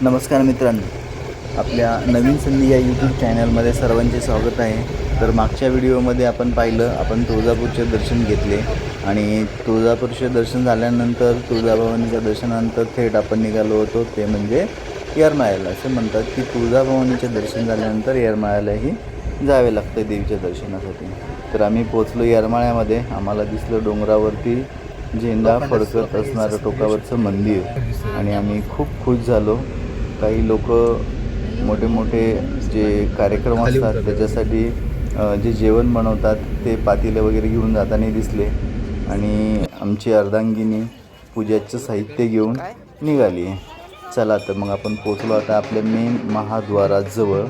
नमस्कार मित्रांनो, आपल्या नवीन संधी या यूट्यूब चॅनलमध्ये सर्वांचे स्वागत आहे। तर मागच्या व्हिडिओमध्ये आपण पाहिलं, आपण तुळजापूरचे दर्शन घेतले आणि तुळजापूरचे दर्शन झाल्यानंतर तुळजाभवानीच्या दर्शनानंतर थेट आपण निघालो होतो ते म्हणजे येरमाळ्याला। असे म्हणतात की तुळजाभवानीचे दर्शन झाल्यानंतर येरमाळ्यालाही जावे लागते देवीच्या दर्शनासाठी। तर आम्ही पोचलो येरमाळ्यामध्ये। आम्हाला दिसलं डोंगरावरती झेंडा फडकत असणारं टोकावरचं मंदिर आणि आम्ही खूप खुश झालो। काही लोक मोठे मोठे जे कार्यक्रम असतात त्याच्यासाठी जे जेवण बनवतात ते पातेले वगैरे घेऊन जाताना दिसले आणि आमची अर्धांगिनी पूजेचं साहित्य घेऊन निघाली। चला तर मग आपण पोचलो आता आपल्या मेन महाद्वाराजवळ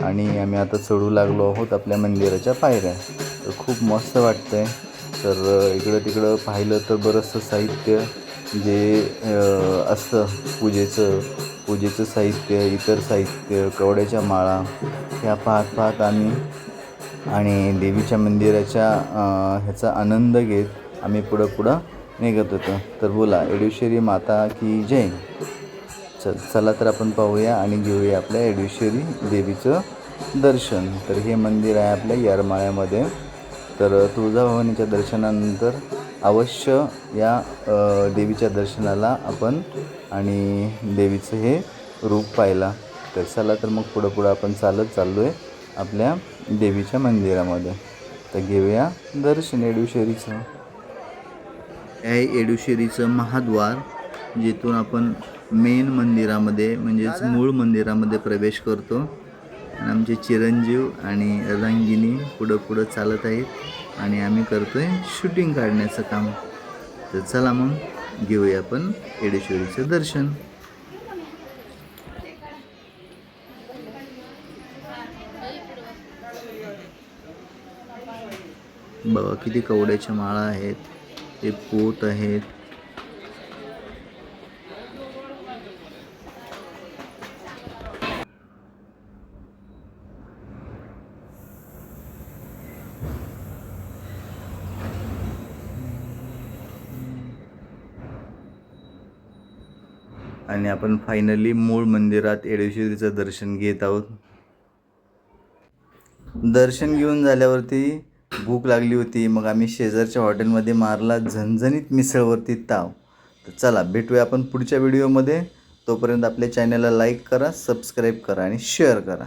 आणि आम्ही आता चढू लागलो आहोत आपल्या मंदिराच्या पायऱ्या। तर खूप मस्त वाटतंय। तर इकडं तिकडं पाहिलं तर बरंचसं साहित्य जे असतं पूजेचं साहित्य, इतर साहित्य, कवड्याच्या माळा ह्या पाहत आम्ही आणि देवीच्या मंदिराच्या ह्याचा आनंद घेत आम्ही पुढं निघत होतो। तर बोला येडेश्वरी माता की जय। चला तर आपण पाहूया आणि घेऊया आपल्या येडेश्वरी देवीचं दर्शन। तर हे मंदिर आहे आपल्या येरमाळ्यामध्ये। तर तुळजाभवानीच्या दर्शनानंतर अवश्य या देवीच्या दर्शनाला आपण आणि देवीचं हे रूप पाहिला। तर चला तर मग पुढं आपण चाललो आहे आपल्या देवीच्या मंदिरामध्ये। तर घेऊया दर्शन येडेश्वरीचं। हे येडेश्वरीचं महाद्वार, जिथून आपण मेन मंदिरामध्ये म्हणजेच मूळ मंदिरामध्ये प्रवेश करतो। आणि आमचे चिरंजीव आणि अर्धांगिनी पुढं चालत आहेत आणि आम्ही करतोय शूटिंग काढण्याचं काम। तर चला मग घेऊया आपण येडेश्वरीचं दर्शन। बघा किती कवड्याच्या माळा आहेत, ते पोत आहेत। आणि आपण फायनली मूळ मंदिरात येडेश्वरीचं दर्शन घेत आहोत। दर्शन घेऊन झाल्यावरती भूक लागली होती, मग आम्ही शेजारच्या हॉटेलमध्ये मारला झणझणीत मिसळवरती ताव। तर चला भेटूया आपण पुढच्या व्हिडिओमध्ये। तोपर्यंत आपल्या चॅनलला लाईक करा, सबस्क्राईब करा आणि शेअर करा।